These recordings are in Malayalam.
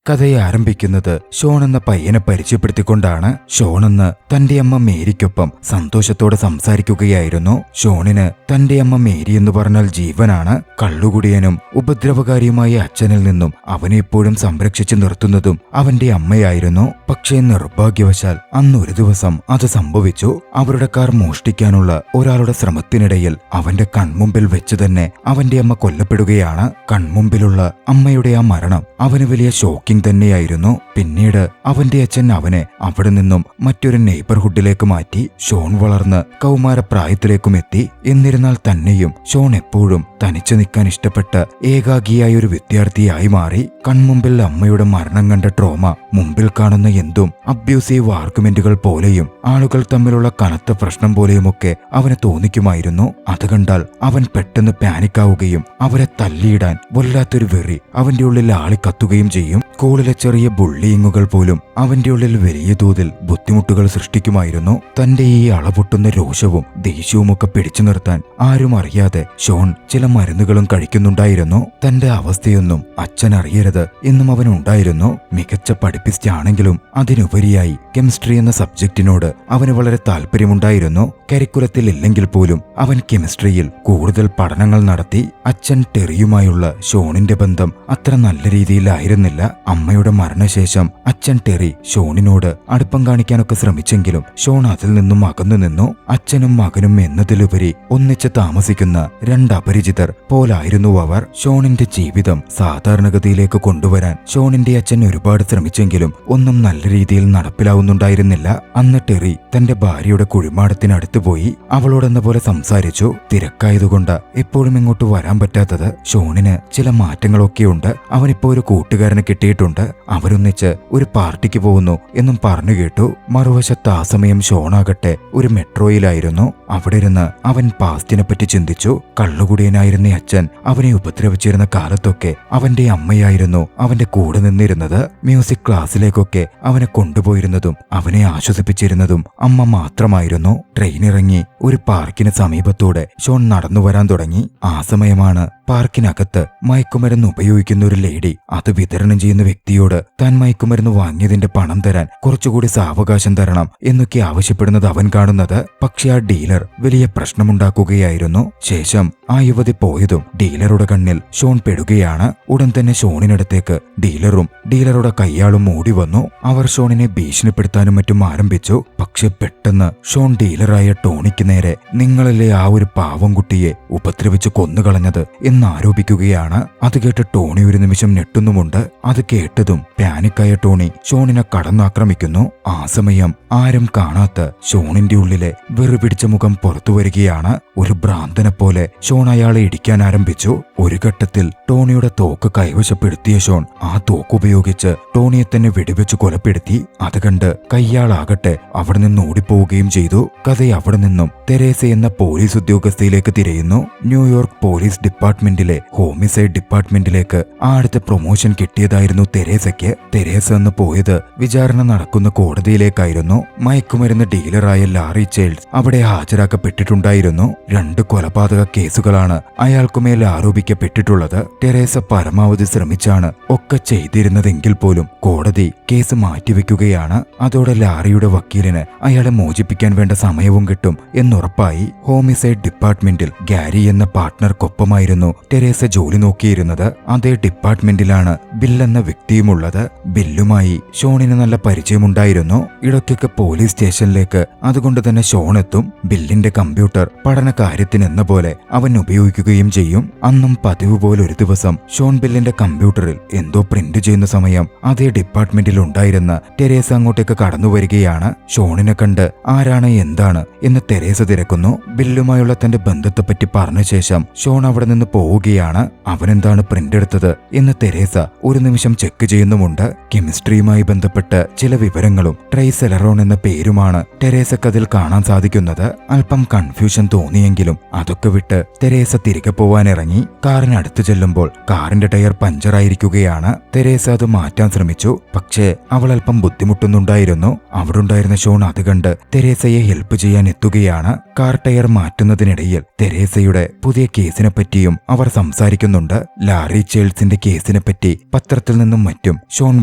കഥയെ ആരംഭിക്കുന്നത് ഷോൺ എന്ന പയ്യനെ പരിചയപ്പെടുത്തിക്കൊണ്ടാണ്. ഷോൺ എന്ന് തന്റെ അമ്മ മേരിക്കൊപ്പം സന്തോഷത്തോടെ സംസാരിക്കുകയായിരുന്നു. ഷോണിന് തന്റെ അമ്മ മേരി എന്ന് പറഞ്ഞാൽ ജീവനാണ്. കള്ളുകുടിയനും ഉപദ്രവകാരിയുമായ അച്ഛനിൽ നിന്നും അവനെ എപ്പോഴും സംരക്ഷിച്ചു നിർത്തുന്നതും അവന്റെ അമ്മയായിരുന്നു. പക്ഷേ നിർഭാഗ്യവശാൽ അന്ന് ഒരു ദിവസം അത് സംഭവിച്ചു. അവരുടെ കാർ മോഷ്ടിക്കാനുള്ള ഒരാളുടെ ശ്രമത്തിനിടയിൽ അവന്റെ കൺമുമ്പിൽ വെച്ച് തന്നെ അവന്റെ അമ്മ കൊല്ലപ്പെടുകയാണ്. കൺമുമ്പിലുള്ള അമ്മയുടെ ആ മരണം അവന് വലിയ ഷോക്കിംഗ് തന്നെയായിരുന്നു. പിന്നീട് അവന്റെ അച്ഛൻ അവനെ അവിടെ നിന്നും മറ്റൊരു നെയ്ബർഹുഡിലേക്ക് മാറ്റി. ഷോൺ വളർന്ന് കൗമാരപ്രായത്തിലേക്കും എത്തി. എന്നിരുന്നാൽ തന്നെയും ഷോൺ എപ്പോഴും തനിച്ചു നിൽക്കാൻ ഇഷ്ടപ്പെട്ട ഏകാഗിയായ ഒരു വിദ്യാർത്ഥിയായി മാറി. കൺമുമ്പിൽ അമ്മയുടെ മരണം കണ്ട ട്രോമ, മുമ്പിൽ കാണുന്ന എന്തും അബ്യൂസീവ് ആർഗ്യുമെന്റുകൾ പോലെയും ആളുകൾ തമ്മിലുള്ള കനത്ത പ്രശ്നം പോലെയുമൊക്കെ അവന് തോന്നിക്കുമായിരുന്നു. അത് കണ്ടാൽ അവൻ പെട്ടെന്ന് പാനിക്കാവുകയും അവരെ തല്ലിയിടാൻ വല്ലാത്തൊരു വെറി അവന്റെ ഉള്ളിൽ ആളിക്കത്തുകയും ചെയ്യും. സ്കൂളിലെ ചെറിയ ബുള്ളിയിങ്ങുകൾ പോലും അവന്റെ ഉള്ളിൽ വലിയ തോതിൽ ബുദ്ധിമുട്ടുകൾ സൃഷ്ടിക്കുമായിരുന്നു. തന്റെ ഈ അളപൊട്ടുന്ന രോഷവും ദേഷ്യവുമൊക്കെ പിടിച്ചു നിർത്താൻ ആരും അറിയാതെ ഷോൺ ചില മരുന്നുകളും കഴിക്കുന്നുണ്ടായിരുന്നു. തന്റെ അവസ്ഥയൊന്നും അച്ഛൻ അറിയരുത് എന്നും അവനുണ്ടായിരുന്നു. മികച്ച പഠിപ്പിസ്റ്റ് ആണെങ്കിലും അതിനുപരിയായി കെമിസ്ട്രി എന്ന സബ്ജക്റ്റിനോട് അവന് വളരെ താല്പര്യമുണ്ടായിരുന്നു. കരിക്കുലത്തിൽ ഇല്ലെങ്കിൽ പോലും അവൻ കെമിസ്ട്രിയിൽ കൂടുതൽ പഠനങ്ങൾ നടത്തി. അച്ഛൻ ടെറിയുമായുള്ള ഷോണിന്റെ ബന്ധം അത്ര നല്ല രീതിയിലായിരുന്നില്ല. അമ്മയുടെ മരണശേഷം അച്ഛൻ ടെറി ഷോണിനോട് അടുപ്പം കാണിക്കാനൊക്കെ ശ്രമിച്ചെങ്കിലും ഷോൺ അതിൽ നിന്നും അകന്നു നിന്നു. അച്ഛനും മകനും എന്നതിലുപരി ഒന്നിച്ച് താമസിക്കുന്ന രണ്ടപരിചിതർ പോലായിരുന്നു അവർ. ഷോണിന്റെ ജീവിതം സാധാരണഗതിയിലേക്ക് കൊണ്ടുവരാൻ ഷോണിന്റെ അച്ഛൻ ഒരുപാട് ശ്രമിച്ചെങ്കിലും ഒന്നും നല്ല രീതിയിൽ നടപ്പിലാവുന്നുണ്ടായിരുന്നില്ല. അന്ന് ടെറി തന്റെ ഭാര്യയുടെ കുഴിമാടത്തിനടുത്ത് പോയി അവളോടെന്ന പോലെ സംസാരിച്ചു. തിരക്കായതുകൊണ്ട് എപ്പോഴും ഇങ്ങോട്ട് വരാൻ പറ്റാത്തത് ഷോണിന് ചില മാറ്റങ്ങളൊക്കെയുണ്ട്. അവനിപ്പോ ഒരു കൂട്ടുകാരനെ കിട്ടിയിട്ടുണ്ട്. അവരൊന്നിച്ച് ഒരു പാർട്ടിക്ക് പോകുന്നു എന്നും പറഞ്ഞു കേട്ടു. മറുവശത്ത് ആ സമയം ഷോണാകട്ടെ ഒരു മെട്രോയിലായിരുന്നു. അവിടെ ഇരുന്ന് അവൻ പാസ്റ്റിനെ പറ്റി ചിന്തിച്ചു. കള്ളുകുടിയനായിരുന്ന അച്ഛൻ അവനെ ഉപദ്രവിച്ചിരുന്ന കാലത്തൊക്കെ അവന്റെ അമ്മയായിരുന്നു അവന്റെ കൂടെ നിന്നിരുന്നത്. മ്യൂസിക് ക്ലാസ്സിലേക്കൊക്കെ അവനെ കൊണ്ടുപോയിരുന്നതും അവനെ ആശ്വസിപ്പിച്ചിരുന്നതും അമ്മ മാത്രമായിരുന്നു. ട്രെയിനിറങ്ങി ഒരു പാർക്കിന് സമീപത്തൂടെ ഷോൺ നടന്നു വരാൻ തുടങ്ങി. ആ സമയമാണ് പാർക്കിനകത്ത് മയക്കുമരുന്ന് ഉപയോഗിക്കുന്ന ഒരു ലേഡി അത് വിതരണം ചെയ്യുന്ന വ്യക്തിയോട് താൻ മയക്കുമരുന്ന് വാങ്ങിയതിന്റെ പണം തരാൻ കുറച്ചുകൂടി സാവകാശം തരണം എന്നൊക്കെ ആവശ്യപ്പെടുന്നത് അവൻ കാണുന്നത്. പക്ഷെ ആ ഡീലർ വലിയ പ്രശ്നമുണ്ടാക്കുകയായിരുന്നു. ശേഷം ആ യുവതി പോയതും ഡീലറുടെ കണ്ണിൽ ഷോൺ പെടുകയാണ്. ഉടൻ തന്നെ ഷോണിനടുത്തേക്ക് ഡീലറും ഡീലറുടെ കയ്യാളും ഓടി വന്നു. അവർ ഷോണിനെ ഭീഷണിപ്പെടുത്താനും മറ്റും ആരംഭിച്ചു. പക്ഷെ പെട്ടെന്ന് ഷോൺ ഡീലറായ ടോണിക്ക് നേരെ നിങ്ങളല്ലേ ആ ഒരു പാവം കുട്ടിയെ ഉപദ്രവിച്ച് കൊന്നുകളഞ്ഞത് എന്നാരോപിക്കുകയാണ്. അത് കേട്ട് ടോണി ഒരു നിമിഷം ഞെട്ടുന്നുമുണ്ട്. അത് കേട്ടതും പാനിക്കായ ടോണി ഷോണിനെ കടന്നാക്രമിക്കുന്നു. ആ സമയം ആരും കാണാത്ത ഷോണിന്റെ ഉള്ളിലെ വെറുപിടിച്ച മുഖം പുറത്തു വരികയാണ്. ഒരു ഭ്രാന്തനെ പോലെ ഷോൺ അയാളെ ഇടിക്കാൻ ആരംഭിച്ചു. ഒരു ഘട്ടത്തിൽ ടോണിയുടെ തോക്ക് കൈവശപ്പെടുത്തിയ ഷോൺ ആ തോക്ക് ഉപയോഗിച്ച് ടോണിയെ തന്നെ വെടിവെച്ച് കൊലപ്പെടുത്തി. അത് കണ്ട് കയ്യാളാകട്ടെ അവിടെ നിന്ന് ഓടിപ്പോവുകയും ചെയ്തു. കഥ അവിടെ നിന്നും തെരേസ എന്ന പോലീസ് ഉദ്യോഗസ്ഥയിലേക്ക് തിരയുന്നു. ന്യൂയോർക്ക് പോലീസ് ഡിപ്പാർട്ട്മെന്റിലെ ഹോമിസൈഡ് ഡിപ്പാർട്ട്മെന്റിലേക്ക് അടുത്ത പ്രൊമോഷൻ കിട്ടിയതായിരുന്നു തെരേസയ്ക്ക്. തെരേസ എന്ന് പോയത് വിചാരണ നടക്കുന്ന കോടതിയിലേക്കായിരുന്നു. മയക്കുമരുന്ന് ഡീലറായ ലാറി ചൈൽഡ്സ് അവിടെ ഹാജരാക്കപ്പെട്ടിട്ടുണ്ടായിരുന്നു. 2 കൊലപാതക കേസുകളാണ് അയാൾക്കുമേൽ ആരോപിക്കപ്പെട്ടിട്ടുള്ളത്. തെരേസ പരമാവധി ശ്രമിച്ചാണ് ഒക്കെ ചെയ്തിരുന്നതെങ്കിൽ പോലും കോടതി കേസ് മാറ്റിവെക്കുകയാണ്. അതോടെ ലാറിയുടെ വക്കീലിന് അയാളെ മോചിപ്പിക്കാൻ വേണ്ട സമയവും കിട്ടും എന്നുറപ്പായി. ഹോമിസൈഡ് ഡിപ്പാർട്ട്മെന്റിൽ ഗാരി എന്ന പാർട്ട്ണർക്കൊപ്പമായിരുന്നു തെരേസ ജോലി നോക്കിയിരുന്നത്. അതേ ഡിപ്പാർട്ട്മെന്റിലാണ് ബിൽ എന്ന വ്യക്തിയുമുള്ളത്. ബില്ലുമായി ഷോണിന് നല്ല പരിചയമുണ്ടായിരുന്നു. ഇടയ്ക്കൊക്കെ പോലീസ് സ്റ്റേഷനിലേക്ക് അതുകൊണ്ട് തന്നെ ഷോൺ എത്തും. ബില്ലിന്റെ കമ്പ്യൂട്ടർ പഠന കാര്യത്തിനെന്ന പോലെ അവൻ ഉപയോഗിക്കുകയും ചെയ്യും. അന്നും പതിവ് പോലെ ഒരു ദിവസം ഷോൺ ബില്ലിന്റെ കമ്പ്യൂട്ടറിൽ എന്തോ പ്രിന്റ് ചെയ്യുന്ന സമയം അതേ ഡിപ്പാർട്ട്മെന്റിൽ ഉണ്ടായിരുന്ന തെരേസ അങ്ങോട്ടേക്ക് കടന്നു വരികയാണ്. ഷോണിനെ കണ്ട് ആരാണ് എന്താണ് എന്ന് തെരേസ തിരക്കുന്നു. ബില്ലുമായുള്ള തന്റെ ബന്ധത്തെപ്പറ്റി പറഞ്ഞ ശേഷം ഷോൺ അവിടെ നിന്ന് പോവുകയാണ്. അവനെന്താണ് പ്രിന്റ് എടുത്തത് എന്ന് തെരേസ ഒരു നിമിഷം ചെക്ക് ചെയ്യുന്നുമുണ്ട്. കെമിസ്ട്രിയുമായി ബന്ധപ്പെട്ട് ചില വിവരങ്ങളും ട്രൈസെലറോൺ എന്ന പേരുമാണ് തെരേസക്ക് അതിൽ കാണാൻ സാധിക്കുന്നത്. അല്പം കൺഫ്യൂഷൻ തോന്നിയെങ്കിലും അതൊക്കെ വിട്ട് തെരേസ തിരികെ പോവാനിറങ്ങി. കാറിനടുത്ത് ചെല്ലുമ്പോൾ കാറിന്റെ ടയർ പഞ്ചറായിരിക്കുകയാണ്. തെരേസ അത് മാറ്റാൻ ശ്രമിച്ചു. പക്ഷേ അവൾ അല്പം ബുദ്ധിമുട്ടുന്നുണ്ടായിരുന്നു. അവിടെ ഉണ്ടായിരുന്ന ഷോൺ അത് കണ്ട് തെരേസയെ ഹെൽപ്പ് ചെയ്യാൻ എത്തുകയാണ്. കാർ ടയർ മാറ്റുന്നതിനിടയിൽ തെരേസയുടെ പുതിയ കേസിനെ പറ്റിയും അവർ സംസാരിക്കുന്നുണ്ട്. ലാറി ചേൾസിന്റെ കേസിനെ പറ്റി പത്രത്തിൽ നിന്നും മറ്റും ഷോൺ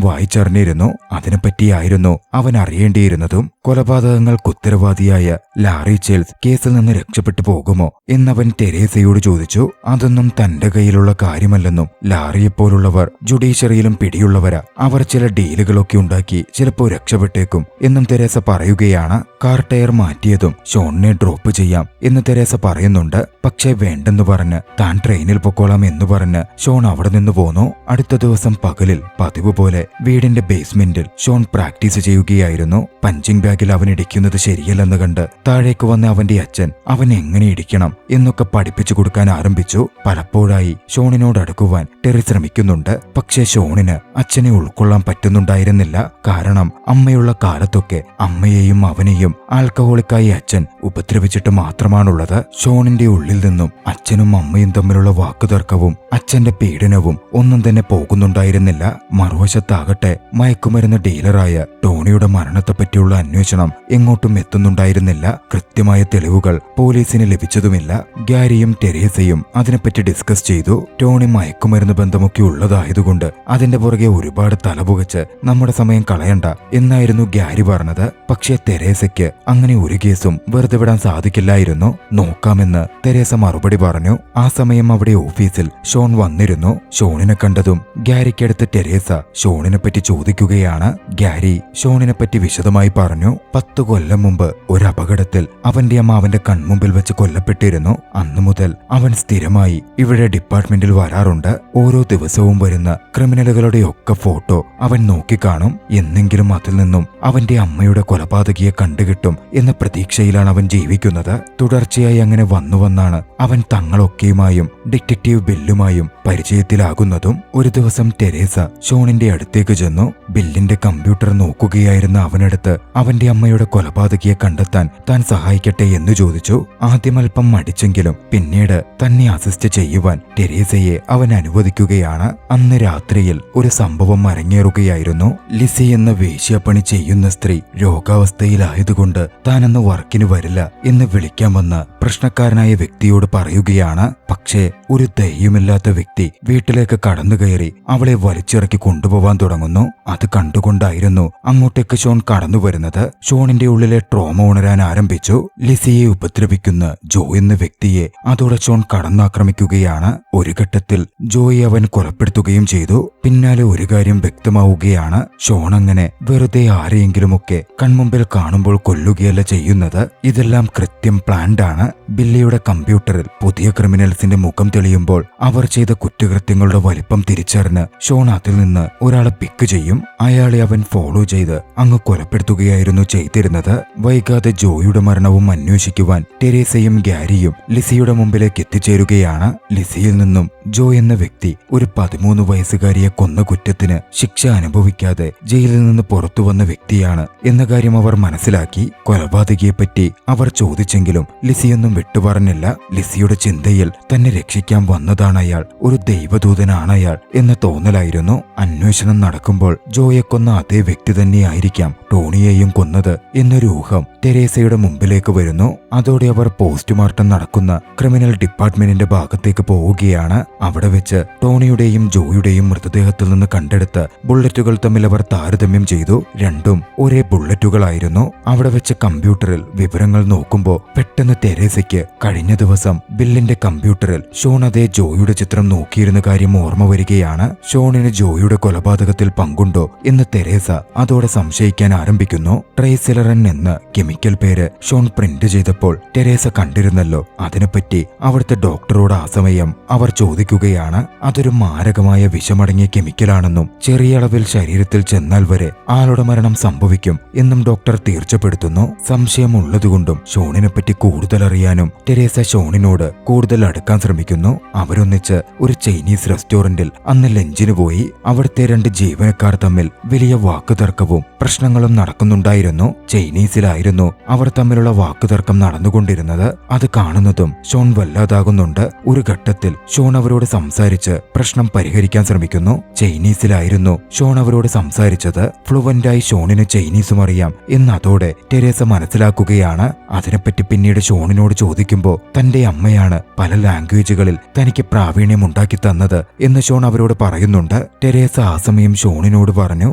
വായിച്ചറിഞ്ഞിരുന്നു. അതിനെപ്പറ്റിയായിരുന്നു അവൻ അറിയേണ്ടിയിരുന്നതും. കൊലപാതകങ്ങൾക്ക് ഉത്തരവാദിയായ ലാറി ചേൾസ് കേസിൽ നിന്ന് രക്ഷപ്പെട്ടു പോകുമോ എന്നവൻ തെരേസയോട് ചോദിച്ചു. അതൊന്നും തന്റെ കയ്യിലുള്ള കാര്യമല്ലെന്നും ലാറിയെപ്പോലുള്ളവർ ജുഡീഷ്യറിയിലും പിടിയുള്ളവരാ, അവർ ചില ഡീലുകളൊക്കെ ഉണ്ടാക്കി ചിലപ്പോൾ രക്ഷപ്പെട്ടേക്കും എന്നും തെരേസ പറയുകയാണ്. കാർ ടയർ മാറ്റിയതും ഷോണിനെ ഡ്രോപ്പ് ചെയ്യാം എന്ന് തെരേസ പറയുന്നുണ്ട്. പക്ഷേ വേണ്ടെന്ന് പറഞ്ഞ് താൻ ട്രെയിനിൽ പൊക്കോളാം എന്ന് പറഞ്ഞ് ഷോൺ അവിടെ നിന്ന് പോന്നു. അടുത്ത ദിവസം പകലിൽ പതിവ് പോലെ വീടിന്റെ ബേസ്മെന്റിൽ ഷോൺ പ്രാക്ടീസ് ചെയ്യുകയായിരുന്നു. പഞ്ചിങ് ബാഗിൽ അവൻ ഇടിക്കുന്നത് ശരിയല്ലെന്ന് കണ്ട് താഴേക്ക് വന്ന അവന്റെ അച്ഛൻ അവൻ എങ്ങനെ ഇടിക്കണം എന്നൊക്കെ പഠിപ്പിച്ചു കൊടുക്കാൻ ആരംഭിച്ചു. പലപ്പോഴായി ഷോണിനോട് അടുക്കുവാൻ ടെറി ശ്രമിക്കുന്നുണ്ട്. പക്ഷേ ഷോണിന് അച്ഛനെ ഉൾക്കൊള്ളാൻ പറ്റുന്നുണ്ടായിരുന്നില്ല. കാരണം അമ്മയുള്ള കാലത്തൊക്കെ അമ്മയെയും അവനെയും ആൽക്കഹോളിക്കായി അച്ഛൻ ഉപദ്രവിച്ചിട്ട് മാത്രമാണുള്ളത്. ഷോണിന്റെ ഉള്ളിൽ നിന്നും അച്ഛനും അമ്മയും തമ്മിലുള്ള വാക്കുതർക്കവും അച്ഛന്റെ പീഡനവും ഒന്നും തന്നെ പോകുന്നുണ്ടായിരുന്നില്ല. മറുവശത്താകട്ടെ മയക്കുമരുന്ന് ഡീലറായ ടോണിയുടെ മരണത്തെപ്പറ്റിയുള്ള അന്വേഷണം എങ്ങോട്ടും എത്തുന്നുണ്ടായിരുന്നില്ല. കൃത്യമായ തെളിവുകൾ പോലീസിന് ലഭിച്ചതുമില്ല. ഗാരിയും ടെരേസയും അതിനെപ്പറ്റി ഡിസ്കസ് ചെയ്തു. ടോണി മയക്കുമരുന്ന് ബന്ധമൊക്കെ ഉള്ളതായതുകൊണ്ട് അതിന്റെ പുറകെ ഒരുപാട് തലപുകച്ച് നമ്മുടെ സമയം കളയണ്ട എന്നായിരുന്നു ഗാരി പറഞ്ഞത്. പക്ഷേ തെരേസയ്ക്ക് അങ്ങനെ ഒരു കേസും വെറുതെ വിടാൻ സാധിക്കില്ലായിരുന്നു. നോക്കാമെന്ന് തെരേസ മറുപടി പറഞ്ഞു. ആ സമയം അവിടെ ഓഫീസിൽ ഷോൺ വന്നിരുന്നു. ഷോണിനെ കണ്ടതും ഗാരിക്കടുത്ത് തെരേസ ഷോണിനെ പറ്റി ചോദിക്കുകയാണ്. ഗാരി ഷോണിനെ പറ്റി വിശദമായി പറഞ്ഞു. 10 കൊല്ലം മുമ്പ് ഒരു അപകടത്തിൽ അവന്റെ അമ്മ അവന്റെ കൺമുമ്പിൽ വെച്ച് കൊല്ലപ്പെട്ടിരുന്നു. അന്നു മുതൽ അവൻ സ്ഥിരമായി ഇവിടെ ഡിപ്പാർട്ട്മെന്റിൽ വരാറുണ്ട്. ഓരോ ദിവസവും വരുന്ന ക്രിമിനലുകളുടെയൊക്കെ ഫോട്ടോ അവൻ നോക്കിക്കാണും. എന്നെങ്കിലും അതിൽ നിന്നും അവന്റെ അമ്മയുടെ കൊലപാതകിയെ കണ്ടുകിട്ടും എന്ന പ്രതീക്ഷയിലാണ് അവൻ ജീവിക്കുന്നത്. തുടർച്ചയായി അങ്ങനെ വന്നുവന്നാണ് അവൻ തങ്ങളൊക്കെയുമായും ഡിറ്റക്റ്റീവ് ബില്ലുമായും പരിചയത്തിലാകുന്നതും. ഒരു ദിവസം ടെരേസ ഷോണിന്റെ അടുത്തേക്ക് ചെന്നു. ബില്ലിന്റെ കമ്പ്യൂട്ടർ നോക്കുകയായിരുന്ന അവനടുത്ത് അവന്റെ അമ്മയുടെ കൊലപാതകിയെ കണ്ടെത്താൻ താൻ സഹായിക്കട്ടെ എന്ന് ചോദിച്ചു. ആദ്യം അല്പം മടിച്ചെങ്കിലും പിന്നീട് തന്നെ അസിസ്റ്റ് ചെയ്യുവാൻ ടെരേസയെ അവൻ അനുവദിക്കുകയാണ്. അന്ന് രാത്രിയിൽ ഒരു സംഭവം അരങ്ങേറുകയായിരുന്നു. ലിസി എന്ന വേശ്യാപ്പണി ചെയ്യുന്ന സ്ത്രീ രോഗാവസ്ഥയിലായതുകൊണ്ട് താനന്ന് വർക്കിന് വരില്ല എന്ന് വിളിക്കാൻ വന്ന പ്രശ്നക്കാരനായ വ്യക്തിയോട് പറയുകയാണ്. പക്ഷേ ഒരു ദയ്യമില്ലാത്ത വ്യക്തി വീട്ടിലേക്ക് കടന്നു കയറി അവളെ വലിച്ചിറക്കി കൊണ്ടുപോവാൻ തുടങ്ങുന്നു. അത് കണ്ടുകൊണ്ടായിരുന്നു അങ്ങോട്ടേക്ക് ഷോൺ കടന്നു വരുന്നത്. ഷോണിന്റെ ഉള്ളിലെ ട്രോമ ഉണരാൻ ആരംഭിച്ചു. ലിസിയെ ഉപദ്രവിക്കുന്ന ജോ എന്ന വ്യക്തിയെ അതോടെ ഷോൺ കടന്നാക്രമിക്കുകയാണ്. ഒരു ഘട്ടത്തിൽ ജോയെ അവൻ കൊലപ്പെടുത്തുകയും ചെയ്തു. പിന്നാലെ ഒരു കാര്യം വ്യക്തമാവുകയാണ്. ഷോൺ അങ്ങനെ വെറുതെ ആരെയെങ്കിലുമൊക്കെ കൺമുമ്പിൽ കാണുമ്പോൾ കൊല്ലുകയല്ല ചെയ്യുന്നത്. ഇതെല്ലാം കൃത്യം പ്ലാൻഡ് ആണ്. ബില്ലിയുടെ കമ്പ്യൂട്ടറിൽ പുതിയ ക്രിമിനൽസിന്റെ മുഖം തെളിയുമ്പോൾ അവർ ചെയ്ത കുറ്റകൃത്യങ്ങളുടെ വലിപ്പം തിരിച്ചറിഞ്ഞ് ഷോൺ അതിൽ നിന്ന് ഒരാളെ പിക്ക് ചെയ്യും. അയാളെ അവൻ ഫോളോ ചെയ്ത് അങ്ങ് കൊലപ്പെടുത്തുകയായിരുന്നു ചെയ്തിരുന്നത്. വൈകാതെ ജോയുടെ മരണവും അന്വേഷിക്കുവാൻ ടെരേസയും ഗാരിയും ലിസിയുടെ മുമ്പിലേക്ക് എത്തിച്ചേരുകയാണ്. ലിസിയിൽ നിന്നും ജോ എന്ന വ്യക്തി ഒരു 13 വയസ്സുകാരിയെ കൊന്ന കുറ്റത്തിന് ശിക്ഷ അനുഭവിക്കാതെ ജയിലിൽ നിന്ന് പുറത്തു വന്ന വ്യക്തിയാണ് എന്ന കാര്യം അവർ മനസ്സിലാക്കി. കൊലപാതകിയെപ്പറ്റി അവർ ചോദിച്ചെങ്കിലും ലിസിയൊന്നും വിട്ടുപറഞ്ഞില്ല. ലിസിയുടെ ചിന്തയിൽ തന്നെ രക്ഷിക്കാൻ വന്നതാണ് അയാൾ, ഒരു ദൈവദൂതനാണ് അയാൾ എന്ന തോന്നലായിരുന്നു. അന്വേഷണം നടക്കുമ്പോൾ ജോയെ കൊന്ന അതേ വ്യക്തി തന്നെയായിരിക്കാം ടോണിയെയും കൊന്നത് എന്നൊരു ഊഹം ടെരേസയുടെ മുമ്പിലേക്ക് വരുന്നു. അതോടെ അവർ പോസ്റ്റ്മോർട്ടം നടക്കുന്ന ക്രിമിനൽ ഡിപ്പാർട്ട്മെന്റിന്റെ ഭാഗത്തേക്ക് പോവുകയാണ്. അവിടെ വെച്ച് ടോണിയുടെയും ജോയുടെയും മൃതദേഹത്തിൽ നിന്ന് കണ്ടെടുത്ത ബുള്ളറ്റുകൾ തമ്മിൽ അവർ താരതമ്യം ചെയ്തു. രണ്ടും ഒരേ ബുള്ളറ്റുകളായിരുന്നു. അവിടെ വെച്ച് കമ്പ്യൂട്ടറിൽ വിവരങ്ങൾ നോക്കുമ്പോൾ പെട്ടെന്ന് ടെരേസയ്ക്ക് കഴിഞ്ഞ ദിവസം ബില്ലിന്റെ കമ്പ്യൂട്ടറിൽ ഷോൺ അതേ ജോയുടെ ചിത്രം നോക്കിയിരുന്ന കാര്യം ഓർമ്മ വരികയാണ്. ഷോണിന് ജോയുടെ കൊലപാതകത്തിൽ പങ്കുണ്ടോ എന്ന് ടെരേസ അതോടെ സംശയിക്കാൻ ആരംഭിക്കുന്നു. ട്രൈസിലറൻ എന്ന കെമിക്കൽ പേര് ഷോൺ പ്രിന്റ് ചെയ്തപ്പോൾ ടെരേസ കണ്ടിരുന്നല്ലോ. അതിനെപ്പറ്റി അവിടുത്തെ ഡോക്ടറോട് ആ സമയം അവർ ചോദിക്കുന്നു. അറിയിക്കുകയാണ് അതൊരു മാരകമായ വിഷമടങ്ങിയ കെമിക്കലാണെന്നും ചെറിയ അളവിൽ ശരീരത്തിൽ ചെന്നാൽ വരെ ആളുടെ മരണം സംഭവിക്കും എന്നും ഡോക്ടർ തീർച്ചപ്പെടുത്തുന്നു. സംശയമുള്ളതുകൊണ്ടും ഷോണിനെപ്പറ്റി കൂടുതൽ അറിയാനും ടെരേസ ഷോണിനോട് കൂടുതൽ അടുക്കാൻ ശ്രമിക്കുന്നു. അവരൊന്നിച്ച് ഒരു ചൈനീസ് റെസ്റ്റോറന്റിൽ അന്ന് ലഞ്ചിന് പോയി. അവിടുത്തെ 2 ജീവനക്കാർ തമ്മിൽ വലിയ വാക്കുതർക്കവും പ്രശ്നങ്ങളും നടക്കുന്നുണ്ടായിരുന്നു. ചൈനീസിലായിരുന്നു അവർ തമ്മിലുള്ള വാക്കുതർക്കം നടന്നുകൊണ്ടിരുന്നത്. അത് കാണുന്നതും ഷോൺ വല്ലാതാകുന്നുണ്ട്. ഒരു ഘട്ടത്തിൽ ഷോൺ അവരോട് സംസാരിച്ച് പ്രശ്നം പരിഹരിക്കാൻ ശ്രമിക്കുന്നു. ചൈനീസിലായിരുന്നു ഷോൺ അവരോട് സംസാരിച്ചത്. ഫ്ലുവന്റായി ഷോണിന് ചൈനീസും അറിയാം എന്നതോടെ ടെരേസ മനസ്സിലാക്കുകയാണ്. അതിനെപ്പറ്റി പിന്നീട് ഷോണിനോട് ചോദിക്കുമ്പോൾ തന്റെ അമ്മയാണ് പല ലാംഗ്വേജുകളിൽ തനിക്ക് പ്രാവീണ്യം ഉണ്ടാക്കി തന്നത് എന്ന് ഷോൺ അവരോട് പറയുന്നുണ്ട്. ടെരേസ ആ സമയം ഷോണിനോട് പറഞ്ഞു,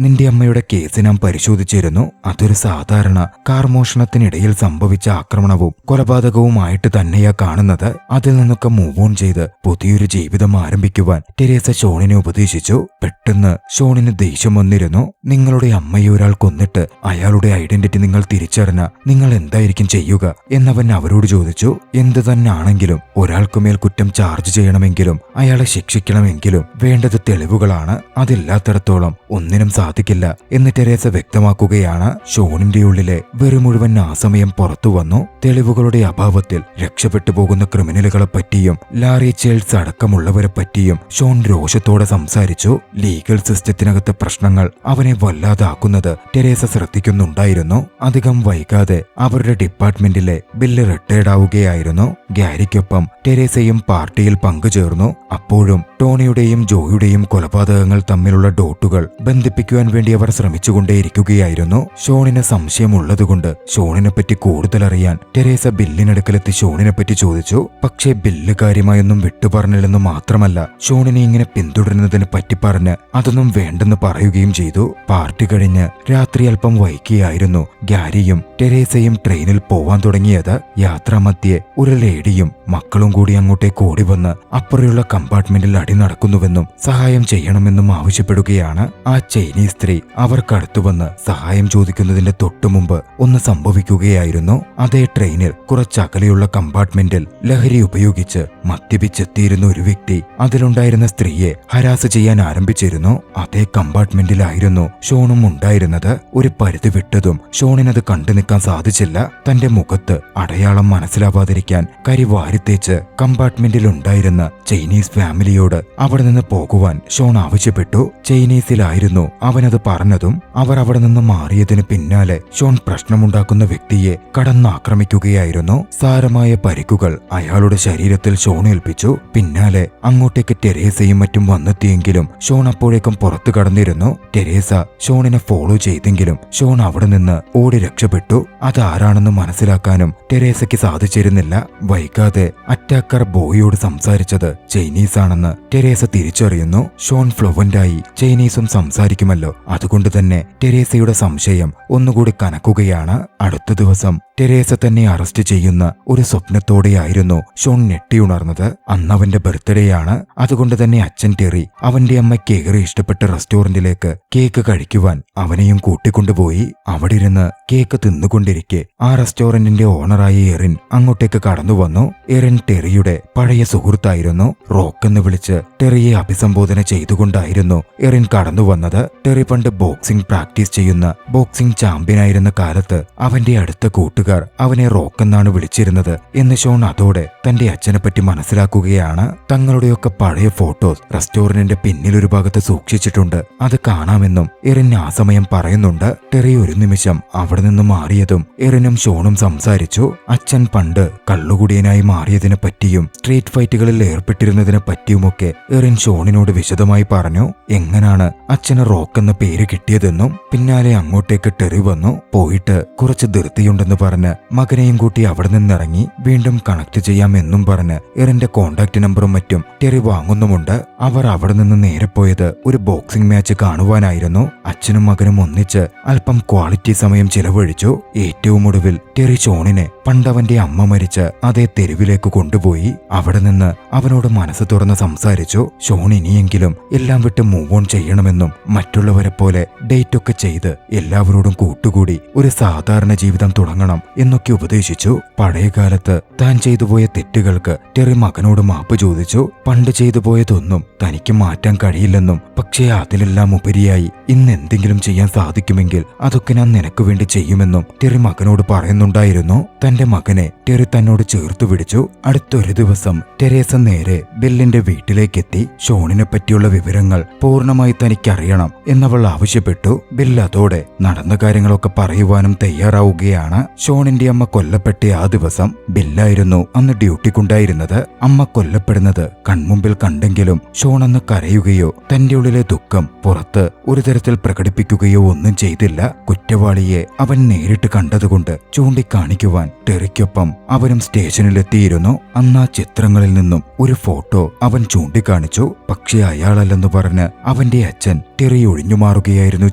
നിന്റെ അമ്മയുടെ കേസ് ഞാൻ പരിശോധിച്ചിരുന്നു. അതൊരു സാധാരണ കാർ മോഷണത്തിനിടയിൽ സംഭവിച്ച ആക്രമണവും കൊലപാതകവുമായിട്ട് തന്നെയാ കാണുന്നത്. അതിൽ നിന്നൊക്കെ മൂവ് ഓൺ ചെയ്ത് പുതിയൊരു ജീവിതം ആരംഭിക്കുവാൻ ടെരേസ ഷോണിനെ ഉപദേശിച്ചു. പെട്ടെന്ന് ഷോണിന് ദേഷ്യം വന്നിരുന്നു. നിങ്ങളുടെ അമ്മയെ ഒരാൾ കൊന്നിട്ട് അയാളുടെ ഐഡന്റിറ്റി നിങ്ങൾ തിരിച്ചറിഞ്ഞ നിങ്ങൾ എന്തായിരിക്കും ചെയ്യുക എന്നവൻ അവരോട് ചോദിച്ചു. എന്തു തന്നെയാണെങ്കിലും ഒരാൾക്കുമേൽ കുറ്റം ചാർജ് ചെയ്യണമെങ്കിലും അയാളെ ശിക്ഷിക്കണമെങ്കിലും വേണ്ടത് തെളിവുകളാണ്. അതില്ലാത്തിടത്തോളം ഒന്നിനും സാധിക്കില്ല എന്ന് ടെരേസ വ്യക്തമാക്കുകയാണ്. ഷോണിന്റെ ഉള്ളിലെ വെറി മുഴുവൻ ആ സമയം പുറത്തു വന്നു. തെളിവുകളുടെ അഭാവത്തിൽ രക്ഷപ്പെട്ടു പോകുന്ന ക്രിമിനലുകളെ പറ്റിയും ലാറി ചേൾസ് അടക്കമുള്ളവരെ പറ്റിയും ഷോൺ രോഷത്തോടെ സംസാരിച്ചു. ലീഗൽ സിസ്റ്റത്തിനകത്തെ പ്രശ്നങ്ങൾ അവനെ വല്ലാതാക്കുന്നത് ടെരേസ ശ്രദ്ധിക്കുന്നുണ്ടായിരുന്നു. അധികം വൈകാതെ അവരുടെ ഡിപ്പാർട്ട്മെന്റിലെ ബില്ല് റിട്ടയർഡ് ആവുകയായിരുന്നു. ഗ്യാരിക്കൊപ്പം ടെരേസയും പാർട്ടിയിൽ പങ്കുചേർന്നു. അപ്പോഴും ടോണിയുടെയും ജോയുടെയും കൊലപാതകങ്ങൾ തമ്മിലുള്ള ഡോട്ടുകൾ ബന്ധിപ്പിക്കുവാൻ വേണ്ടി അവർ ശ്രമിച്ചുകൊണ്ടേയിരിക്കുകയായിരുന്നു. ഷോണിന് സംശയമുള്ളതുകൊണ്ട് ഷോണിനെ പറ്റി കൂടുതൽ അറിയാൻ ടെരേസ ബില്ലിനടുക്കലെത്തി ഷോണിനെ പറ്റി ചോദിച്ചു. പക്ഷേ ബില്ല് കാര്യമായൊന്നും വിട്ടുപറഞ്ഞില്ലെന്ന് മാത്രമല്ല, ഷോണിനെ ഇങ്ങനെ പിന്തുടരുന്നതിനെ പറ്റി പറഞ്ഞ് അതൊന്നും വേണ്ടെന്ന് പറയുകയും ചെയ്തു. പാർട്ടി കഴിഞ്ഞ് രാത്രി അല്പം വൈകിയായിരുന്നു ഗ്യാരിയും ടെരേസയും ട്രെയിനിൽ പോവാൻ തുടങ്ങിയത്. യാത്രാമധ്യേ ഒരു ലേഡിയും മക്കളും കൂടി അങ്ങോട്ടേക്ക് ഓടി വന്ന് അപ്പുറയുള്ള കമ്പാർട്ട്മെന്റിൽ അടി നടക്കുന്നുവെന്നും സഹായം ചെയ്യണമെന്നും ആവശ്യപ്പെടുകയാണ്. ആ ചൈനീസ് സ്ത്രീ അവർക്കടുത്തു വന്ന് സഹായം ചോദിക്കുന്നതിന്റെ തൊട്ടുമുമ്പ് ഒന്ന് സംഭവിക്കുകയായിരുന്നു. അതേ ട്രെയിനിൽ കുറച്ചകലെയുള്ള കമ്പാർട്ട്മെന്റിൽ ലഹരി ഉപയോഗിച്ച് മദ്യപിച്ചെത്തിയിരുന്ന ഒരു വ്യക്തി അതിലുണ്ടായിരുന്ന സ്ത്രീയെ ഹരാസ് ചെയ്യാൻ ആരംഭിച്ചിരുന്നു. അതേ കമ്പാർട്ട്മെന്റിലായിരുന്നു ഷോണും ഉണ്ടായിരുന്നത്. ഒരു പരിധി വിട്ടതും ഷോണിനത് കണ്ടു നിൽക്കാൻ സാധിച്ചില്ല. തന്റെ മുഖത്ത് അടയാളം മനസ്സിലാവാതിരിക്കാൻ കരി വാരിത്തേച്ച് കമ്പാർട്ട്മെന്റിൽ ഉണ്ടായിരുന്ന ചൈനീസ് ഫാമിലിയോട് അവിടെ നിന്ന് പോകുവാൻ ഷോൺ ആവശ്യപ്പെട്ടു. ചൈനീസിലായിരുന്നു അവനത് പറഞ്ഞതും അവർ അവിടെ നിന്ന് മാറിയതിന് പിന്നാലെ ഷോൺ പ്രശ്നമുണ്ടാക്കുന്ന വ്യക്തിയെ കടന്നാക്രമിക്കുകയായിരുന്നു. സാരമായ പരിക്കുകൾ അയാളുടെ ശരീരത്തിൽ ഷോൺ ഏൽപ്പിച്ചു. പിന്നാലെ അങ്ങോട്ടേക്ക് ടെരേസയും മറ്റും വന്നെത്തിയെങ്കിലും ഷോൺ അപ്പോഴേക്കും പുറത്തു കടന്നിരുന്നു. ടെരേസ ഷോണിനെ ഫോളോ ചെയ്തെങ്കിലും ഷോൺ അവിടെ നിന്ന് ഓടി രക്ഷപ്പെട്ടു. അതാരാണെന്ന് മനസ്സിലാക്കാനും ടെരേസയ്ക്ക് സാധിച്ചിരുന്നില്ല. വൈകാതെ അറ്റാക്കർ ബോയിയോട് സംസാരിച്ചത് ചൈനീസ് ആണെന്ന് ടെരേസ തിരിച്ചറിയുന്നു. ഷോൺ ഫ്ലുവന്റായി ചൈനീസും സംസാരിക്കുമല്ലോ. അതുകൊണ്ട് തന്നെ ടെരേസയുടെ സംശയം ഒന്നുകൂടി കനക്കുകയാണ്. അടുത്ത ദിവസം ടെരേസ തന്നെ അറസ്റ്റ് ചെയ്യുന്ന ഒരു സ്വപ്നത്തോടെയായിരുന്നു ഷോൺ ഞെട്ടിയുണർന്നത്. അന്നവന്റെ ബർത്ത്ഡേ ആണ്. അതുകൊണ്ട് തന്നെ അച്ഛൻ ടെറി അവന്റെ അമ്മയ്ക്ക് ഏറെ ഇഷ്ടപ്പെട്ട റെസ്റ്റോറന്റിലേക്ക് കേക്ക് കഴിക്കുവാൻ അവനെയും കൂട്ടിക്കൊണ്ടുപോയി. അവിടെ ഇരുന്ന് കേക്ക് തിന്നുകൊണ്ടിരിക്കെ ആ റെസ്റ്റോറന്റിന്റെ ഓണറായ എറിൻ അങ്ങോട്ടേക്ക് കടന്നു വന്നു. എറിൻ ടെറിയുടെ പഴയ സുഹൃത്തായിരുന്നു. റോക്ക് എന്ന് വിളിച്ച് ടെറിയെ അഭിസംബോധന ചെയ്തുകൊണ്ടായിരുന്നു എറിൻ കടന്നു വന്നത്. ടെറി പണ്ട് ബോക്സിംഗ് പ്രാക്ടീസ് ചെയ്യുന്ന ബോക്സിംഗ് ചാമ്പ്യനായിരുന്ന കാലത്ത് അവന്റെ അടുത്ത കൂട്ടുകാർ അവനെ റോക്ക് എന്നാണ് വിളിച്ചിരുന്നത് എന്ന് ഷോൺ അതോടെ തന്റെ അച്ഛനെ പറ്റി മനസ്സിലാക്കുകയാണ്. തങ്ങളുടെയൊക്കെ പഴയ ഫോട്ടോസ് റെസ്റ്റോറന്റിന്റെ പിന്നിലൊരു ഭാഗത്ത് സൂക്ഷിച്ചിട്ടുണ്ട്. അത് കാണാമെന്നും എറിൻ ആ സമയം പറയുന്നുണ്ട്. ടെറി ഒരു നിമിഷം അവിടെ നിന്ന് മാറിയതും എറിനും ഷോണും സംസാരിച്ചു. അച്ഛൻ പണ്ട് കള്ളുകുടിയനായി മാറിയതിനെ പറ്റിയും സ്ട്രീറ്റ് ഫൈറ്റുകളിൽ ഏർപ്പെട്ടിരുന്നതിനെ പറ്റിയുമൊക്കെ എറിൻ ഷോണിനോട് വിശദമായി പറഞ്ഞു. എങ്ങനാണ് അച്ഛന് റോക്ക് എന്ന പേര് കിട്ടിയതെന്നും പിന്നാലെ അങ്ങോട്ടേക്ക് ടെറി വന്നു. പോയിട്ട് കുറച്ച് ധൃതിയുണ്ടെന്ന് പറഞ്ഞ് മകനെയും കൂട്ടി അവിടെ നിന്നിറങ്ങി. വീണ്ടും കണക്ട് ചെയ്യാമെന്നും പറഞ്ഞ് എറിന്റെ കോണ്ടാക്ട് നമ്പറും മറ്റും ടെറി വാങ്ങുന്നുമുണ്ട്. അവർ അവിടെ നിന്ന് നേരെ പോയത് ഒരു ബോക്സിംഗ് മാച്ച് കാണുവാനായിരുന്നു. അച്ഛനും മകനും ഒന്നിച്ച് അല്പം ക്വാളിറ്റി സമയം ചിലവഴിച്ചു. ഏറ്റവും ഒടുവിൽ ടെറി ഷോണിനെ പണ്ടവന്റെ അമ്മ മരിച്ച അതേ തെരുവിലേക്ക് കൊണ്ടുപോയി. അവിടെ നിന്ന് അവനോട് മനസ്സ് തുറന്ന് സംസാരിച്ചു. ഷോൺ ഇനിയെങ്കിലും എല്ലാം വിട്ട് മൂവ് ഓൺ ചെയ്യണമെന്നും മറ്റുള്ളവരെ പോലെ ഡേറ്റ് ഒക്കെ ചെയ്ത് എല്ലാവരോടും കൂട്ടുകൂടി ഒരു സാധാരണ ജീവിതം തുടങ്ങണം എന്നൊക്കെ ഉപദേശിച്ചു. പഴയകാലത്ത് താൻ ചെയ്തുപോയ തെറ്റുകൾക്ക് ടെറി മകനോട് മാപ്പ് ചോദിച്ചു. പണ്ട് ചെയ്തുപോയതൊന്നും തനിക്ക് മാറ്റാൻ കഴിയില്ലെന്നും പക്ഷേ അതിലെല്ലാം ഉപരിയായി ഇന്ന് എന്തെങ്കിലും ചെയ്യാൻ സാധിക്കുമെങ്കിൽ അതൊക്കെ ഞാൻ നിനക്ക് വേണ്ടി ചെയ്യുമെന്നും ടെറി മകനോട് പറയുന്നുണ്ടായിരുന്നു. തന്റെ മകനെ ടെറി തന്നോട് ചേർത്തു പിടിച്ചു. അടുത്തൊരു ദിവസം ടെരേസ നേരെ ബില്ലിന്റെ വീട്ടിലേക്കെത്തി. ഷോണിനെ പറ്റിയുള്ള വിവരങ്ങൾ പൂർണ്ണമായി തനിക്കറിയണം എന്നവൾ ആവശ്യപ്പെട്ടു. ബിൽ അതോടെ നടന്ന കാര്യങ്ങളൊക്കെ പറയുവാനും തയ്യാറാവുകയാണ്. ഷോണിന്റെ അമ്മ കൊല്ലപ്പെട്ട ആ ദിവസം ബില്ലായിരുന്നു അന്ന് ഡ്യൂട്ടിക്കുണ്ടായിരുന്നത്. അമ്മ കൊല്ലപ്പെടുന്നത് കൺമുമ്പിൽ കണ്ടെങ്കിലും ഷോൺ അന്ന് കരയുകയോ തന്റെ ഉള്ളിലെ ദുഃഖം പുറത്ത് ഒരു തരത്തിൽ പ്രകടിപ്പിക്കുകയോ ഒന്നും ചെയ്തില്ല. കുറ്റവാളിയെ അവൻ നേരിട്ട് കണ്ടതുകൊണ്ട് ചൂണ്ടിക്കാണിക്കുവാൻ ടെറിക്കൊപ്പം അവനും സ്റ്റേഷനിലെത്തിയിരുന്നു. അന്ന് ആ ചിത്രങ്ങളിൽ നിന്നും ഒരു ഫോട്ടോ അവൻ ചൂണ്ടിക്കാണിച്ചു. പക്ഷേ അയാളല്ലെന്ന് പറഞ്ഞ് അവന്റെ അച്ഛൻ ടെറി ഒഴിഞ്ഞു മാറുകയായിരുന്നു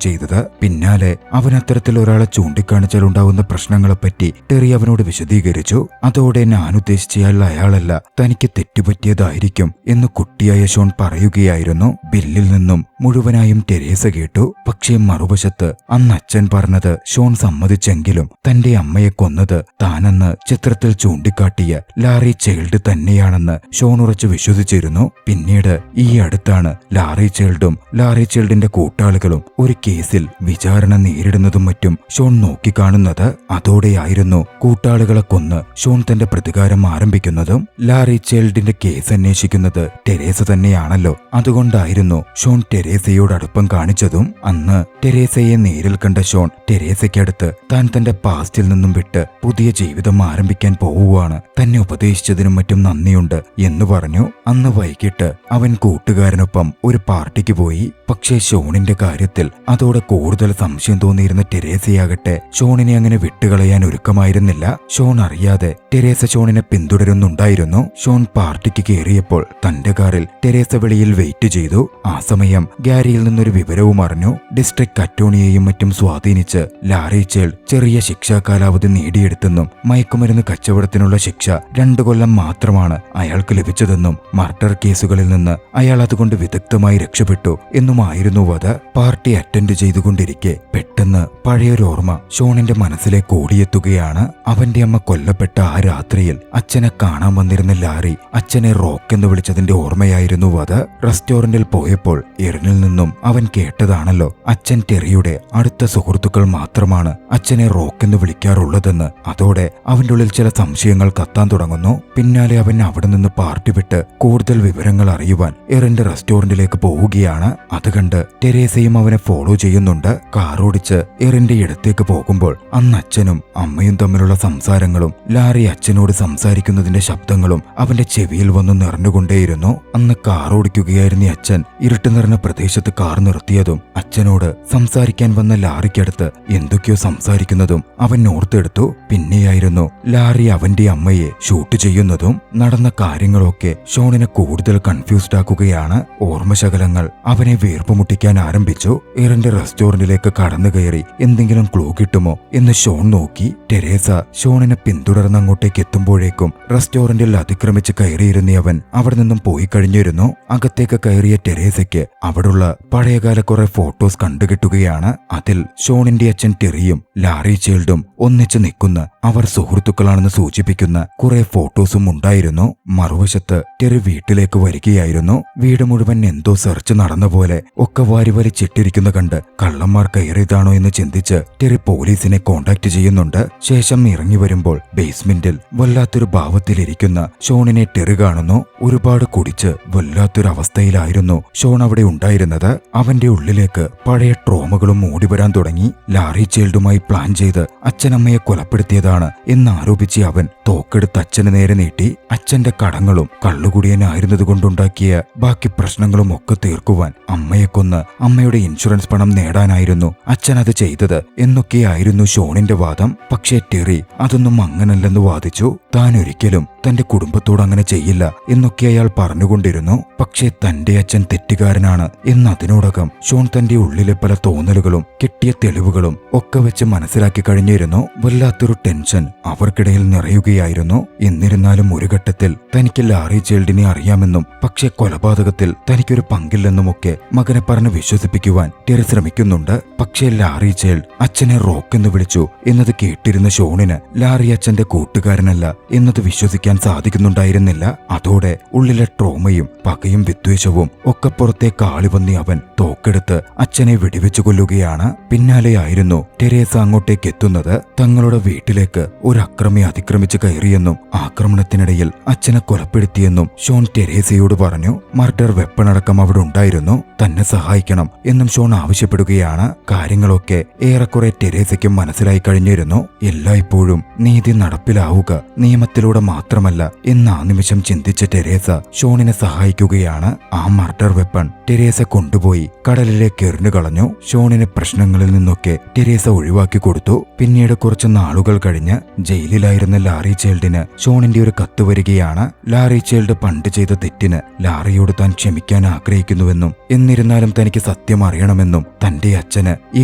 ചെയ്തത്. പിന്നാലെ അവൻ അത്തരത്തിൽ ഒരാളെ ചൂണ്ടിക്കാണിച്ചാലുണ്ടാവുന്ന പ്രശ്നങ്ങളെപ്പറ്റി ടെറി അവനോട് വിശദീകരിച്ചു. അതോടെ ഞാൻ ഉദ്ദേശിച്ചയാൾ അയാളല്ല, തനിക്ക് തെറ്റുപറ്റിയതായിരിക്കും എന്ന് കുട്ടിയായ ഷോൺ പറയുകയായിരുന്നു. ബില്ലിൽ നിന്നും മുഴുവനായും ടെരേസ കേട്ടു. പക്ഷേ മറുവശത്ത് അന്ന് അച്ഛൻ പറഞ്ഞത് ഷോൺ സമ്മതിച്ചെങ്കിലും തന്റെ അമ്മയെ കൊന്നത് താനെന്ന് ചിത്രത്തിൽ ചൂണ്ടിക്കാട്ടിയ ലാറി ചൈൽഡ് തന്നെയാണെന്ന് ഷോൺ ഉറച്ചു വിശ്വസിച്ചിരുന്നു. പിന്നീട് ഈ അടുത്താണ് ലാറി ചൈൽഡും ലാറി ചൈൽഡിന്റെ കൂട്ടാളികളും ഒരു കേസിൽ വിചാരണ നേരിടുന്നതും മറ്റും ഷോൺ നോക്കിക്കാണുന്നത്. അതോടെയായിരുന്നു കൂട്ടാളികളെ കൊന്ന് ഷോൺ തന്റെ പ്രതികാരം ആരംഭിക്കുന്നതും. ലാറി ചൈൽഡിന്റെ കേസ് അന്വേഷിക്കുന്നത് ടെരേസ തന്നെയാണല്ലോ. അതുകൊണ്ടായിരുന്നു ഷോൺ ടെരേസയോട് അടുപ്പം കാണിച്ചതും. അന്ന് ടെരേസയെ നേരിൽ കണ്ട ഷോൺ ടെരേസയ്ക്കടുത്ത് താൻ തന്റെ പാസ്റ്റിൽ നിന്നും വിട്ട് പുതിയ ജീവിതം ആരംഭിക്കാൻ പോവുകയാണ്, തന്നെ ഉപദേശിച്ചതിനും മറ്റും നന്ദിയുണ്ട് എന്ന് പറഞ്ഞു. അന്ന് വൈകിട്ട് അവൻ കൂട്ടുകാരനൊപ്പം ഒരു പാർട്ടിക്ക് പോയി. പക്ഷേ ഷോണിന്റെ കാര്യത്തിൽ അതോടെ കൂടുതൽ സംശയം തോന്നിയിരുന്ന ടെരേസയാകട്ടെ ഷോണിനെ അങ്ങനെ വിട്ടുകളയാൻ ഒരുക്കമായിരുന്നില്ല. ഷോൺ അറിയാതെ ടെരേസ ഷോണിനെ പിന്തുടരുന്നുണ്ടായിരുന്നു. ഷോൺ പാർട്ടിക്ക് കയറിയപ്പോൾ തന്റെ കാറിൽ ടെരേസ വെളിയിൽ വെയിറ്റ് ചെയ്തു. ആ സമയം ഗാരിയിൽ നിന്നൊരു വിവരവും അറിഞ്ഞു. ഡിസ്ട്രിക്ട് അറ്റോർണിയെയും മറ്റും സ്വാധീനിച്ച് ലാറി ചൈൽഡ് ചെറിയ ശിക്ഷാ കാലാവധി നേടിയെടുത്തെന്നും മയക്കുമരുന്ന് കച്ചവടത്തിനുള്ള ശിക്ഷ 2 കൊല്ലം മാത്രമാണ് അയാൾക്ക് ലഭിച്ചതെന്നും മർഡർ കേസുകളിൽ നിന്ന് അയാൾ അതുകൊണ്ട് വിദഗ്ധമായി രക്ഷപ്പെട്ടു എന്നുമായിരുന്നു അത്. പാർട്ടി അറ്റൻഡ് ചെയ്തുകൊണ്ടിരിക്കെ പെട്ടെന്ന് പഴയൊരോർമ്മ ഷോണിന്റെ മനസ്സിലേക്ക് ഓടിയെത്തുകയാണ്. അവന്റെ അമ്മ കൊല്ലപ്പെട്ട ആ രാത്രിയിൽ അച്ഛനെ കാണാൻ വന്നിരുന്ന ലാറി അച്ഛനെ റോക്ക് എന്ന് വിളിച്ചതിന്റെ ഓർമ്മയായിരുന്നു അത്. റെസ്റ്റോറന്റിൽ പോയപ്പോൾ എറിനിൽ നിന്നും അവൻ കേട്ടതാണല്ലോ അച്ഛൻ ടെറിയുടെ അടുത്ത സുഹൃത്തുക്കൾ മാത്രമാണ് അച്ഛനെ റോക്ക് എന്ന് വിളിക്കാറുള്ളതെന്ന്. അതോടെ അവന്റെ ഉള്ളിൽ ചില സംശയങ്ങൾ കത്താൻ തുടങ്ങുന്നു. പിന്നാലെ അവൻ അവിടെ നിന്ന് പാർട്ടി വിട്ട് കൂടുതൽ വിവരങ്ങൾ അറിയുവാൻ എറിന്റെ റെസ്റ്റോറന്റിലേക്ക് പോവുകയാണ്. അത് കണ്ട് ടെരേസയും അവനെ ഫോളോ ചെയ്യുന്നുണ്ട്. കാറോടിച്ച് എറിന്റെ ഇടത്തേക്ക് പോകുമ്പോൾ അന്ന് അച്ഛനും അമ്മയും തമ്മിലുള്ള സംസാരങ്ങളും ലാറി അച്ഛനോട് സംസാരിക്കുന്നതിന്റെ ശബ്ദങ്ങളും അവന്റെ ചെവിയിൽ വന്ന് നിറഞ്ഞുകൊണ്ടേയിരുന്നു. അന്ന് കാറോടിക്കുകയായിരുന്ന അച്ഛൻ ഇരുട്ട് നിറഞ്ഞ പ്രദേശത്ത് കാർ നിർത്തിയതും അച്ഛനോട് സംസാരിക്കാൻ വന്ന ലാറിക്കടുത്ത് എന്തൊക്കെയോ സംസാരിക്കുന്നതും അവൻ ഓർത്തെടുത്തു. പിന്നെയായിരുന്നു ലാറി അവന്റെ അമ്മയെ ഷൂട്ട് ചെയ്യുന്നതും. നടന്ന കാര്യങ്ങളൊക്കെ ഷോണിനെ കൂടുതൽ കൺഫ്യൂസ്ഡ് ആക്കുകയാണ്. ഓർമ്മശകലങ്ങൾ അവനെ വീർപ്പുമുട്ടിക്കാൻ ആരംഭിച്ചു. എറിന്റെ റെസ്റ്റോറന്റിലേക്ക് കടന്നു കയറി എന്തെങ്കിലും ക്ലൂ കിട്ടുമോ എന്ന് ഷോൺ നോക്കി. ടെരേസ ഷോണിനെ പിന്തുടർന്ന് അങ്ങോട്ടേക്ക് എത്തുമ്പോഴേക്കും റെസ്റ്റോറന്റിൽ അതിക്രമിച്ച് കയറിയിരുന്ന അവൻ അവിടെ നിന്നും പോയി കഴിഞ്ഞിരുന്നു. അകത്തേക്ക് കയറിയ ടെരേസയ്ക്ക് അവിടുള്ള പഴയകാല കുറെ ഫോട്ടോസ് കണ്ടുകിട്ടുകയാണ്. അതിൽ ഷോണിന്റെ അച്ഛൻ ടെറിയും ലാറി ചൈൽഡും ഒന്നിച്ചു നിൽക്കുന്ന അവർ സുഹൃത്തുക്കളാണെന്ന് സൂചിപ്പിക്കുന്ന കുറെ ഫോട്ടോസും ഉണ്ടായിരുന്നു. മറുവശത്ത് ടെറി വീട്ടിലേക്ക് വരികയായിരുന്നു. വീട് മുഴുവൻ എന്തോ സെർച്ച് നടന്ന പോലെ ഒക്കെ വാരിവലിച്ചിട്ടിരിക്കുന്ന കണ്ട് കള്ളന്മാർ കയറിയതാണോ എന്ന് ചിന്തിച്ച് ടെറി പോലീസിനെ കോണ്ടാക്ട് ചെയ്യുന്നുണ്ട്. ശേഷം ഇറങ്ങി വരുമ്പോൾ ബേസ്മെന്റിൽ വല്ലാത്തൊരു ഭാവത്തിലിരിക്കുന്ന ഷോണിനെ ടെറി കാണുന്നു. ഒരുപാട് കുടിച്ച് വല്ലാത്തൊരു അവസ്ഥയിലായിരുന്നു ഷോൺ അവിടെ ഉണ്ടായിരുന്നത്. അവന്റെ ഉള്ളിലേക്ക് പഴയ ട്രോമകളും മൂടിവരാൻ തുടങ്ങി. ലാറി ചൈൽഡുമായി പ്ലാൻ ചെയ്ത് അച്ഛനമ്മയെ കൊലപ്പെടുത്തിയതാണ് എന്നാരോപിച്ച് അവൻ തോക്കെടുത്ത് അച്ഛന് നേരെ നീട്ടി. അച്ഛന്റെ കടങ്ങളും കള്ളുകുടിയനായിരുന്നത് കൊണ്ടുണ്ടാക്കിയ ബാക്കി പ്രശ്നങ്ങളും ഒക്കെ തീർക്കുവാൻ അമ്മയെ കൊന്ന് അമ്മയുടെ ഇൻഷുറൻസ് പണം നേടാനായിരുന്നു അച്ഛൻ അത് ചെയ്തത് എന്നൊക്കെയായിരുന്നു ഷോണിന്റെ വാദം. പക്ഷേ ടെറി അതൊന്നും അങ്ങനല്ലെന്ന് വാദിച്ചു. താൻ ഒരിക്കലും തന്റെ കുടുംബത്തോട് അങ്ങനെ ചെയ്യില്ല എന്നൊക്കെ അയാൾ പറഞ്ഞുകൊണ്ടിരുന്നു. പക്ഷേ തന്റെ അച്ഛൻ തെറ്റുകാരനാണ് എന്നതിനോടകം ഷോൺ തന്റെ ഉള്ളിലെ പല തോന്നലുകളും കിട്ടിയ തെളിവുകളും ഒക്കെ വെച്ച് മനസ്സിലാക്കി കഴിഞ്ഞിരുന്നു. വല്ലാത്തൊരു ടെൻഷൻ ടെൻഷൻ അവർക്കിടയിൽ നിറയുകയായിരുന്നു. എന്നിരുന്നാലും ഒരു ഘട്ടത്തിൽ തനിക്ക് ലാറി ചൈൽഡിനെ അറിയാമെന്നും പക്ഷെ കൊലപാതകത്തിൽ തനിക്കൊരു പങ്കില്ലെന്നുമൊക്കെ മകനെ പറഞ്ഞ് വിശ്വസിപ്പിക്കുവാൻ ടെറി ശ്രമിക്കുന്നുണ്ട്. പക്ഷേ ലാറി ചൈൽഡ് അച്ഛനെ റോക്ക് എന്ന് വിളിച്ചു എന്നത് കേട്ടിരുന്ന ഷോണിന് ലാറി അച്ഛന്റെ കൂട്ടുകാരനല്ല എന്നത് വിശ്വസിക്കാൻ സാധിക്കുന്നുണ്ടായിരുന്നില്ല. അതോടെ ഉള്ളിലെ ട്രോമയും പകയും വിദ്വേഷവും ഒക്കെ പുറത്തേക്ക് ആളിവന്നി അവൻ തോക്കെടുത്ത് അച്ഛനെ വെടിവെച്ചു കൊല്ലുകയാണ്. പിന്നാലെയായിരുന്നു ടെരേസ അങ്ങോട്ടേക്ക് എത്തുന്നത്. തങ്ങളുടെ വീട്ടിലേക്ക് ഒരു അക്രമി അതിക്രമിച്ച് കയറിയെന്നും ആക്രമണത്തിനിടയിൽ അച്ഛനെ കൊലപ്പെടുത്തിയെന്നും ഷോൺ ടെരേസയോട് പറഞ്ഞു. മർഡർ വെപ്പൺ അടക്കം അവിടെ ഉണ്ടായിരുന്നു. തന്നെ സഹായിക്കണം എന്നും ഷോൺ ആവശ്യപ്പെടുകയാണ്. കാര്യങ്ങളൊക്കെ ഏറെക്കുറെ ടെരേസയ്ക്കും മനസ്സിലായി കഴിഞ്ഞിരുന്നു. എല്ലായ്പ്പോഴും നീതി നടപ്പിലാവുക നിയമത്തിലൂടെ മാത്രമല്ല എന്ന് ആ നിമിഷം ചിന്തിച്ച ടെരേസ ഷോണിനെ സഹായിക്കുകയാണ്. ആ മർഡർ വെപ്പൺ ടെരേസ കൊണ്ടുപോയി കടലിലേക്ക് എറിഞ്ഞു കളഞ്ഞു. ഷോണിനെ പ്രശ്നങ്ങളിൽ നിന്നൊക്കെ ടെരേസ ഒഴിവാക്കി കൊടുത്തു. പിന്നീട് കുറച്ച് നാളുകൾ കഴിഞ്ഞ് ജയിലിലായിരുന്ന ലാറി ചൈൽഡിന് ഷോണിന്റെ ഒരു കത്ത് വരികയാണ്. ലാറി ചൈൽഡ് പണ്ട് ചെയ്ത തെറ്റിന് ലാറിയോട് താൻ ക്ഷമിക്കാൻ ആഗ്രഹിക്കുന്നുവെന്നും എന്നിരുന്നാലും തനിക്ക് സത്യം അറിയണമെന്നും തന്റെ അച്ഛന് ഈ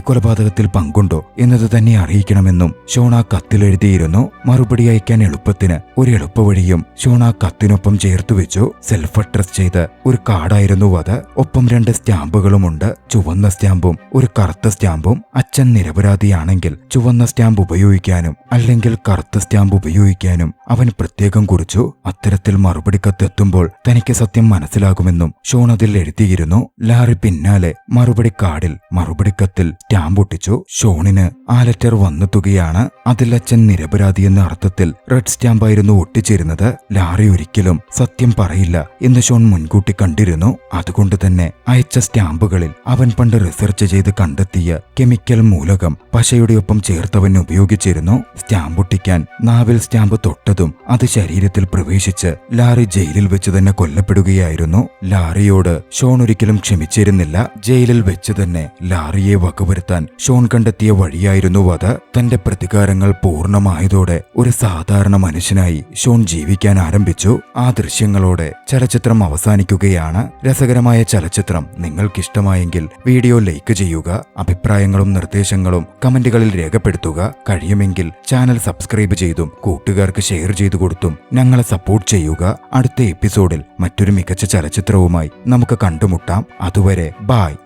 കൊലപാതകത്തിൽ പങ്കുണ്ടോ എന്നത് തന്നെ അറിയിക്കണമെന്നും ഷോൺ ആ കത്തിലെഴുതിയിരുന്നു. മറുപടി അയക്കാൻ എളുപ്പത്തിന് ഒരു എളുപ്പവഴിയും ഷോൺ ആ കത്തിനൊപ്പം ചേർത്തു വെച്ചു. സെൽഫ് അഡ്രസ് ചെയ്ത ഒരു കാർഡായിരുന്നു അത്. ഒപ്പം 2 സ്റ്റാമ്പുകളുമുണ്ട്. ചുവന്ന സ്റ്റാമ്പും ഒരു കറുത്ത സ്റ്റാമ്പും. അച്ഛൻ നിരപരാധിയാണെങ്കിൽ ചുവന്ന സ്റ്റാമ്പ് ഉപയോഗിക്കാനും അല്ലെങ്കിൽ കറുത്ത സ്റ്റാമ്പ് ഉപയോഗിക്കാനും അവൻ പ്രത്യേകം കുറിച്ചു. അത്തരത്തിൽ മറുപടി കത്തെത്തുമ്പോൾ തനിക്ക് സത്യം മനസ്സിലാകുമെന്നും ഷോൺ അതിൽ എഴുതിയിരുന്നു. ലാറി പിന്നാലെ മറുപടി കാർഡിൽ മറുപടി കത്തിൽ സ്റ്റാമ്പ് ഒട്ടിച്ചു. ഷോണിന് ആ ലെറ്റർ വന്നെത്തുകയാണ്. അതിൽ അച്ഛൻ നിരപരാധി എന്ന അർത്ഥത്തിൽ റെഡ് സ്റ്റാമ്പായിരുന്നു ഒട്ടിച്ചിരുന്നത്. ലാറി ഒരിക്കലും സത്യം പറയില്ല എന്ന് ഷോൺ മുൻകൂട്ടി കണ്ടിരുന്നു. അതുകൊണ്ട് തന്നെ അയച്ച സ്റ്റാമ്പുകളിൽ അവൻ പണ്ട് റിസർച്ച് ചെയ്ത് കണ്ടെത്തിയ കെമിക്കൽ മൂലകം പശയുടെ ഒപ്പം ചേർത്തവൻ ഉപയോഗിച്ചിരുന്നു. സ്റ്റാമ്പ് ഒട്ടിക്കാൻ നാവിൽ സ്റ്റാമ്പ് തൊട്ടതും അത് ശരീരത്തിൽ പ്രവേശിച്ച് ലാറി ജയിലിൽ വെച്ച് തന്നെ കൊല്ലപ്പെടുകയായിരുന്നു. ലാറിയോട് ഷോൺ ഒരിക്കലും ക്ഷമിച്ചിരുന്നില്ല. ജയിലിൽ വെച്ച് തന്നെ ലാറിയെ വകവരുത്താൻ ഷോൺ കണ്ടെത്തിയ വഴിയായിരുന്നു അത്. തന്റെ പ്രതികാരങ്ങൾ പൂർണ്ണമായതോടെ ഒരു സാധാരണ മനുഷ്യനായി ഷോൺ ജീവിക്കാൻ ആരംഭിച്ചു. ആ ദൃശ്യങ്ങളോടെ ചലച്ചിത്രം അവസാനിക്കുകയാണ്. രസകരമായ ചലച്ചിത്രം നിങ്ങൾക്കിഷ്ടമായെങ്കിൽ വീഡിയോ ലൈക്ക് ചെയ്യുക. അഭിപ്രായങ്ങളും നിർദ്ദേശങ്ങളും കമന്റുകളിൽ രേഖപ്പെടുത്തുക. കഴിയുമെങ്കിൽ ചാനൽ സബ്സ്ക്രൈബ് ചെയ്തും കൂട്ടുകാർക്ക് ഷെയർ ചെയ്തു കൊടുത്തും ഞങ്ങളെ സപ്പോർട്ട് ചെയ്യുക. അടുത്ത എപ്പിസോഡിൽ മറ്റൊരു മികച്ച ചലച്ചിത്രവുമായി നമുക്ക് കണ്ടുമുട്ടാം. അതുവരെ ബായ്.